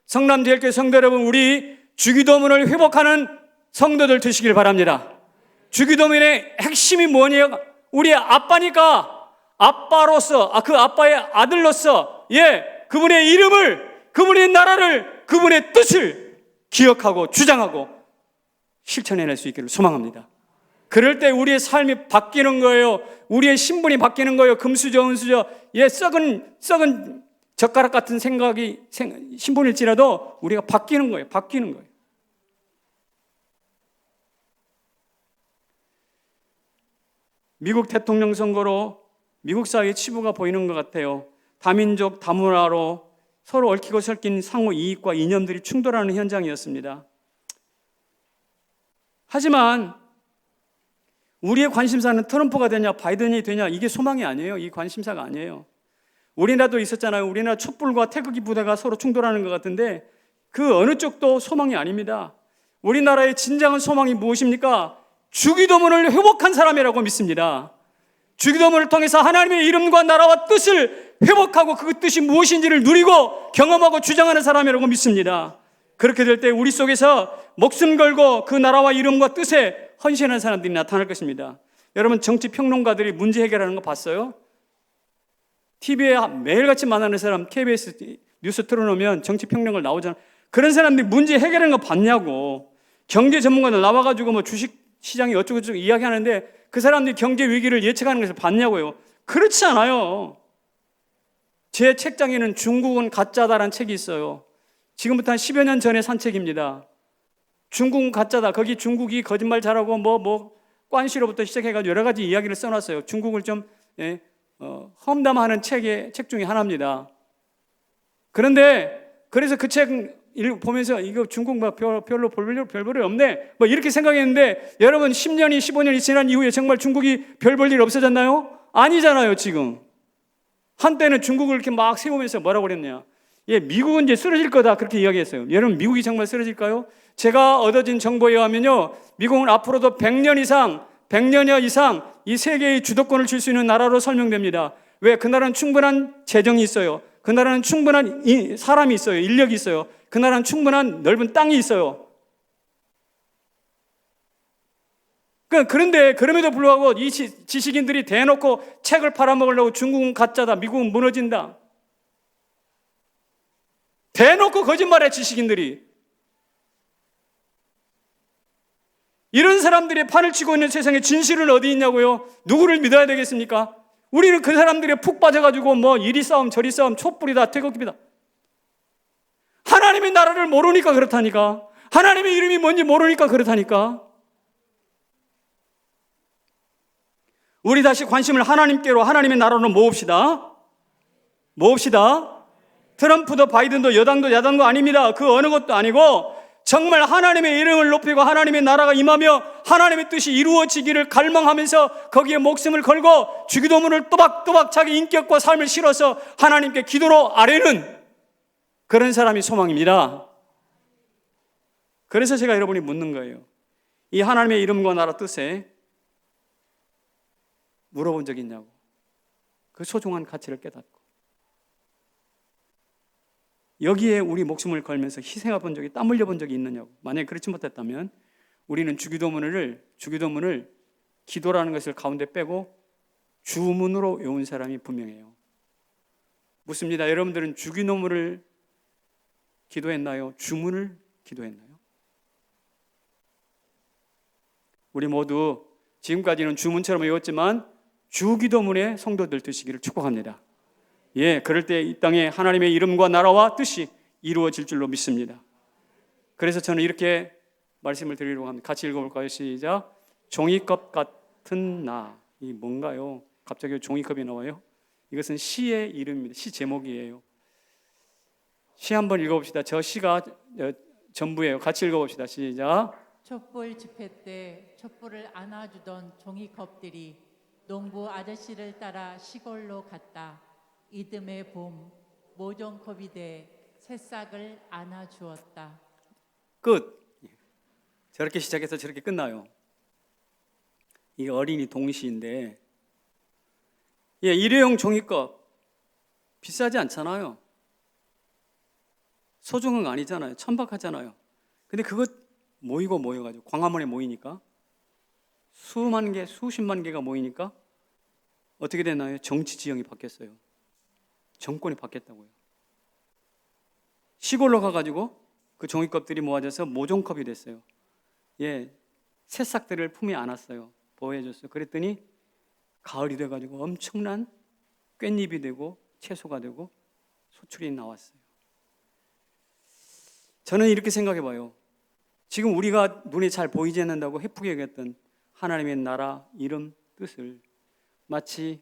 성남제일교회 성도 여러분, 우리 주기도문을 회복하는 성도들 되시길 바랍니다. 주기도문의 핵심이 뭐냐요? 우리 아빠니까 아빠로서, 그 아빠의 아들로서, 그분의 이름을, 그분의 나라를, 그분의 뜻을 기억하고 주장하고 실천해낼 수 있기를 소망합니다. 그럴 때 우리의 삶이 바뀌는 거예요. 우리의 신분이 바뀌는 거예요. 금수저, 은수저, 썩은 젓가락 같은 생각이 신분일지라도 우리가 바뀌는 거예요. 바뀌는 거예요. 미국 대통령 선거로 미국 사회의 치부가 보이는 것 같아요. 다민족, 다문화로 서로 얽히고 설킨 상호 이익과 이념들이 충돌하는 현장이었습니다. 하지만 우리의 관심사는 트럼프가 되냐 바이든이 되냐 이게 소망이 아니에요. 이 관심사가 아니에요. 우리나라도 있었잖아요. 우리나라 촛불과 태극기 부대가 서로 충돌하는 것 같은데 그 어느 쪽도 소망이 아닙니다. 우리나라의 진정한 소망이 무엇입니까? 주기도문을 회복한 사람이라고 믿습니다. 주기도문을 통해서 하나님의 이름과 나라와 뜻을 회복하고 그 뜻이 무엇인지를 누리고 경험하고 주장하는 사람이라고 믿습니다. 그렇게 될 때 우리 속에서 목숨 걸고 그 나라와 이름과 뜻에 헌신하는 사람들이 나타날 것입니다. 여러분, 정치 평론가들이 문제 해결하는 거 봤어요? TV에 매일같이 만나는 사람 KBS 뉴스 틀어놓으면 정치 평론가 나오잖아. 그런 사람들이 문제 해결하는 거 봤냐고. 경제 전문가들 나와가지고 뭐 주식 시장이 어쩌고저쩌고 이야기하는데 그 사람들이 경제 위기를 예측하는 것을 봤냐고요. 그렇지 않아요. 제 책장에는 중국은 가짜다라는 책이 있어요. 지금부터 한 10여 년 전에 산 책입니다. 중국은 가짜다. 거기 중국이 거짓말 잘하고 관시로부터 시작해가지고 여러 가지 이야기를 써놨어요. 중국을 좀 험담하는 책 중에 하나입니다. 그런데 그래서 그 책 보면서 이거 중국 별로 별 없네 이렇게 생각했는데 여러분 10년이 15년이 지난 이후에 정말 중국이 별 볼 일 없어졌나요? 아니잖아요. 지금 한때는 중국을 이렇게 막 세우면서 뭐라고 그랬냐, 미국은 이제 쓰러질 거다 그렇게 이야기했어요. 여러분, 미국이 정말 쓰러질까요? 제가 얻어진 정보에 의하면요, 미국은 앞으로도 100년여 이상 이 세계의 주도권을 줄 수 있는 나라로 설명됩니다. 왜? 그 나라는 충분한 재정이 있어요. 그 나라는 충분한 사람이 있어요. 인력이 있어요. 그 나라는 충분한 넓은 땅이 있어요. 그런데 그럼에도 불구하고 이 지식인들이 대놓고 책을 팔아먹으려고 중국은 가짜다, 미국은 무너진다, 대놓고 거짓말해. 지식인들이 이런 사람들이 판을 치고 있는 세상에 진실은 어디 있냐고요? 누구를 믿어야 되겠습니까? 우리는 그 사람들에 푹 빠져가지고 이리 싸움 저리 싸움, 촛불이다 태극기다. 하나님의 나라를 모르니까 그렇다니까. 하나님의 이름이 뭔지 모르니까 그렇다니까. 우리 다시 관심을 하나님께로, 하나님의 나라로 모읍시다. 트럼프도 바이든도 여당도 야당도 아닙니다. 그 어느 것도 아니고 정말 하나님의 이름을 높이고 하나님의 나라가 임하며 하나님의 뜻이 이루어지기를 갈망하면서 거기에 목숨을 걸고 주기도문을 또박또박 자기 인격과 삶을 실어서 하나님께 기도로 아뢰는 그런 사람이 소망입니다. 그래서 제가 여러분이 묻는 거예요. 이 하나님의 이름과 나라 뜻에 물어본 적이 있냐고. 그 소중한 가치를 깨닫고 여기에 우리 목숨을 걸면서 희생해 본 적이, 땀 흘려 본 적이 있느냐고. 만약에 그렇지 못했다면 우리는 주기도문을 기도라는 것을 가운데 빼고 주문으로 외운 사람이 분명해요. 묻습니다. 여러분들은 주기도문을 기도했나요? 주문을 기도했나요? 우리 모두 지금까지는 주문처럼 외웠지만 주기도문의 성도들 되시기를 축복합니다. 예, 그럴 때 이 땅에 하나님의 이름과 나라와 뜻이 이루어질 줄로 믿습니다. 그래서 저는 이렇게 말씀을 드리려고 합니다. 같이 읽어볼까요? 시작. 종이컵 같은 나. 이 뭔가요? 갑자기 종이컵이 나와요? 이것은 시의 이름입니다. 시 제목이에요. 시 한번 읽어봅시다. 저 시가 전부예요. 같이 읽어봅시다. 시작. 촛불 집회 때 촛불을 안아주던 종이컵들이 농부 아저씨를 따라 시골로 갔다. 이듬해 봄 모종컵이 돼 새싹을 안아주었다. 끝. 저렇게 시작해서 저렇게 끝나요. 이게 어린이 동시인데, 예, 일회용 종이컵 비싸지 않잖아요. 소중한 거 아니잖아요. 천박하잖아요. 근데 그것 모여가지고 광화문에 모이니까 수만 개, 수십만 개가 모이니까 어떻게 되나요? 정치 지형이 바뀌었어요. 정권이 바뀌었다고요. 시골로 가가지고 그 종이컵들이 모아져서 모종컵이 됐어요. 예, 새싹들을 품에 안았어요. 보호해줬어요. 그랬더니 가을이 돼가지고 엄청난 깻잎이 되고 채소가 되고 소출이 나왔어요. 저는 이렇게 생각해 봐요. 지금 우리가 눈에 잘 보이지 않는다고 해프게 여겼던 하나님의 나라, 이름, 뜻을 마치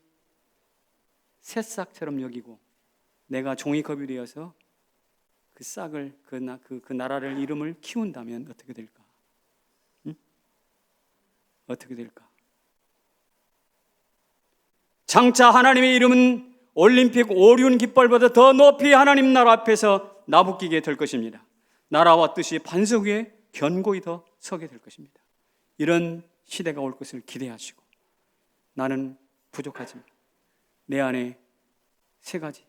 새싹처럼 여기고 내가 종이컵이 되어서 그 싹을, 그 나라를, 이름을 키운다면 어떻게 될까? 응? 어떻게 될까? 장차 하나님의 이름은 올림픽 오륜 깃발보다 더 높이 하나님 나라 앞에서 나부끼게 될 것입니다. 나라와 뜻이 반석 위에 견고히 더 서게 될 것입니다. 이런 시대가 올 것을 기대하시고, 나는 부족하지만 내 안에 세 가지,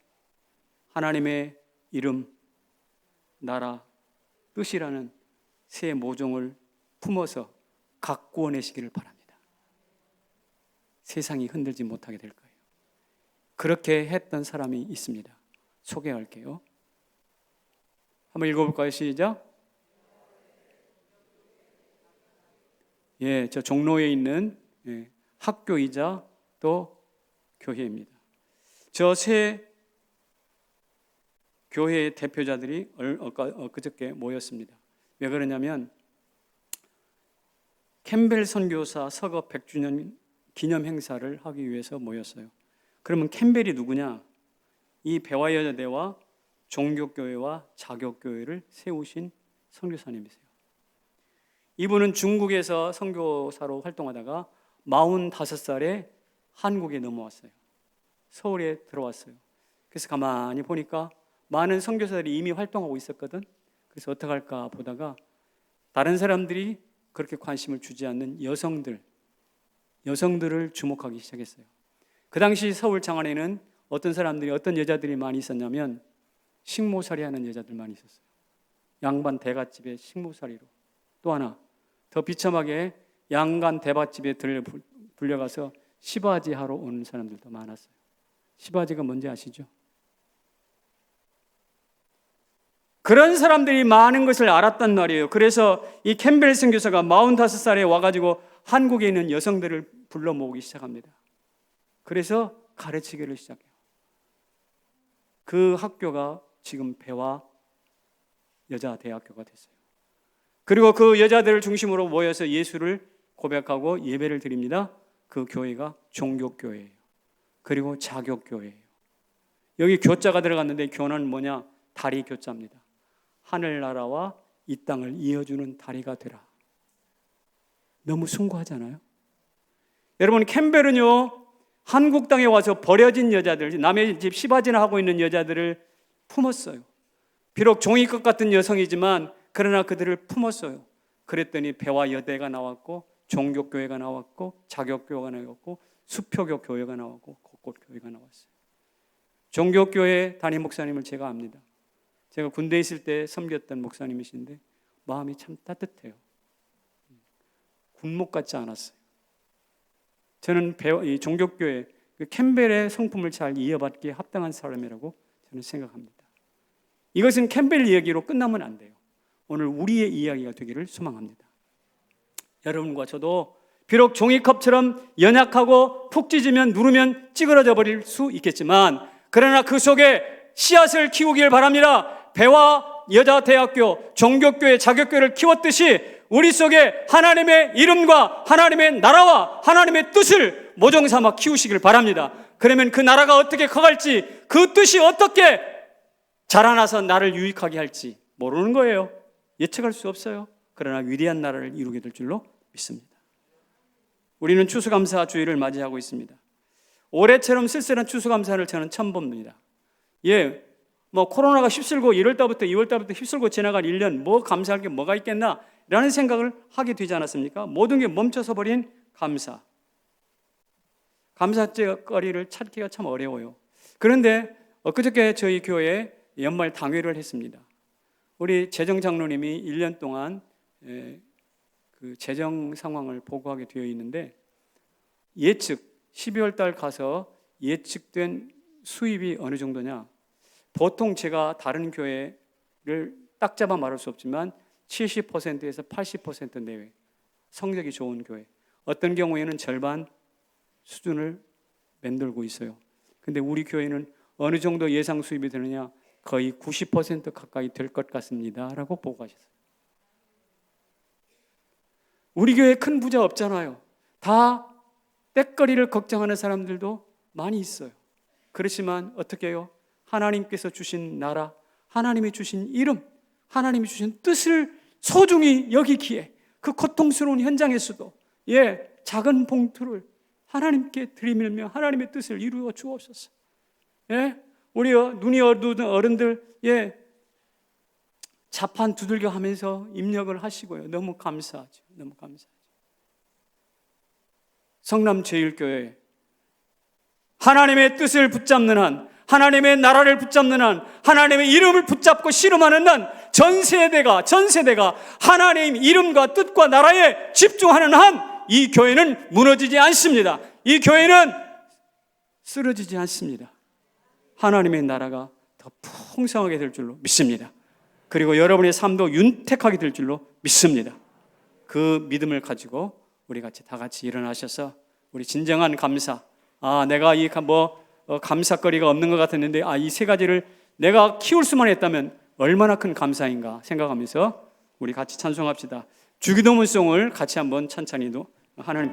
하나님의 이름, 나라, 뜻이라는 새 모종을 품어서 가꾸어내시기를 바랍니다. 세상이 흔들지 못하게 될 거예요. 그렇게 했던 사람이 있습니다. 소개할게요. 한번 읽어볼까요? 시작. 예, 저 종로에 있는 학교이자 또 교회입니다. 저 세 교회의 대표자들이 그저께 모였습니다. 왜 그러냐면 캠벨 선교사 서거 100주년 기념 행사를 하기 위해서 모였어요. 그러면 캠벨이 누구냐? 이 배화여자대와 종교교회와 자교교회를 세우신 선교사님이세요. 이분은 중국에서 선교사로 활동하다가 45살에 한국에 넘어왔어요. 서울에 들어왔어요. 그래서 가만히 보니까 많은 선교사들이 이미 활동하고 있었거든. 그래서 어떻게 할까 보다가 다른 사람들이 그렇게 관심을 주지 않는 여성들을 주목하기 시작했어요. 그 당시 서울 장안에는 어떤 여자들이 많이 있었냐면 식모살이 하는 여자들 많이 있었어요. 양반 대갓집에 식모살이로. 또 하나 더 비참하게 양간 대밭집에 불려가서 시바지 하러 오는 사람들도 많았어요. 시바지가 뭔지 아시죠? 그런 사람들이 많은 것을 알았단 말이에요. 그래서 이 캠벨 선교사가 45살에 와가지고 한국에 있는 여성들을 불러 모으기 시작합니다. 그래서 가르치기를 시작해요. 그 학교가 지금 배화 여자대학교가 됐어요. 그리고 그 여자들을 중심으로 모여서 예수를 고백하고 예배를 드립니다. 그 교회가 종교교회예요. 그리고 자교교회예요. 여기 교자가 들어갔는데 교는 뭐냐? 다리 교자입니다. 하늘나라와 이 땅을 이어주는 다리가 되라. 너무 숭고하잖아요. 여러분, 캠벨은요 한국 땅에 와서 버려진 여자들, 남의 집 시바지나 하고 있는 여자들을 품었어요. 비록 종이컵 같은 여성이지만 그러나 그들을 품었어요. 그랬더니 배화 여대가 나왔고 종교교회가 나왔고 자교교회가 나왔고 수표교 교회가 나왔고 곳곳 교회가 나왔어요. 종교교회 담임 목사님을 제가 압니다. 제가 군대에 있을 때 섬겼던 목사님이신데 마음이 참 따뜻해요. 군목 같지 않았어요. 저는 이 종교교회 캠벨의 성품을 잘 이어받기에 합당한 사람이라고 저는 생각합니다. 이것은 캠벨 이야기로 끝나면 안 돼요. 오늘 우리의 이야기가 되기를 소망합니다. 여러분과 저도 비록 종이컵처럼 연약하고 푹 찢으면 누르면 찌그러져 버릴 수 있겠지만, 그러나 그 속에 씨앗을 키우길 바랍니다. 배와 여자대학교, 종교교회, 자격교회를 키웠듯이 우리 속에 하나님의 이름과 하나님의 나라와 하나님의 뜻을 모종 삼아 키우시길 바랍니다. 그러면 그 나라가 어떻게 커갈지, 그 뜻이 어떻게 자라나서 나를 유익하게 할지 모르는 거예요. 예측할 수 없어요. 그러나 위대한 나라를 이루게 될 줄로 믿습니다. 우리는 추수감사 주일을 맞이하고 있습니다. 올해처럼 쓸쓸한 추수감사를 저는 처음 봅니다. 코로나가 휩쓸고 1월달부터 2월달부터 휩쓸고 지나간 1년, 뭐 감사할 게 뭐가 있겠나 라는 생각을 하게 되지 않았습니까? 모든 게 멈춰서 버린 감사. 감사거리를 찾기가 참 어려워요. 그런데 엊그저께 저희 교회에 연말 당회를 했습니다. 우리 재정 장로님이 1년 동안 그 재정 상황을 보고하게 되어 있는데, 예측 12월 달 가서 예측된 수입이 어느 정도냐? 보통 제가 다른 교회를 딱 잡아 말할 수 없지만 70%에서 80% 내외 성적이 좋은 교회, 어떤 경우에는 절반 수준을 맴돌고 있어요. 근데 우리 교회는 어느 정도 예상 수입이 되느냐? 거의 90% 가까이 될 것 같습니다 라고 보고하셨어요. 우리 교회에 큰 부자 없잖아요. 다 때거리를 걱정하는 사람들도 많이 있어요. 그렇지만 어떻게 해요? 하나님께서 주신 나라, 하나님이 주신 이름, 하나님이 주신 뜻을 소중히 여기기에 그 고통스러운 현장에서도 작은 봉투를 하나님께 들이밀며 하나님의 뜻을 이루어 주옵소서. 우리 눈이 어두운 어른들 자판 두들겨 하면서 입력을 하시고요. 너무 감사하죠. 너무 감사하죠. 성남제일교회 하나님의 뜻을 붙잡는 한, 하나님의 나라를 붙잡는 한, 하나님의 이름을 붙잡고 씨름하는 한, 전 세대가 하나님 이름과 뜻과 나라에 집중하는 한 이 교회는 무너지지 않습니다. 이 교회는 쓰러지지 않습니다. 하나님의 나라가 더 풍성하게 될 줄로 믿습니다. 그리고 여러분의 삶도 윤택하게 될 줄로 믿습니다. 그 믿음을 가지고 우리 같이 다 같이 일어나셔서 우리 진정한 감사, 내가 감사거리가 없는 것 같았는데 이 세 가지를 내가 키울 수만 했다면 얼마나 큰 감사인가 생각하면서 우리 같이 찬송합시다. 주기도문송을 같이 한번 찬찬히도 하나님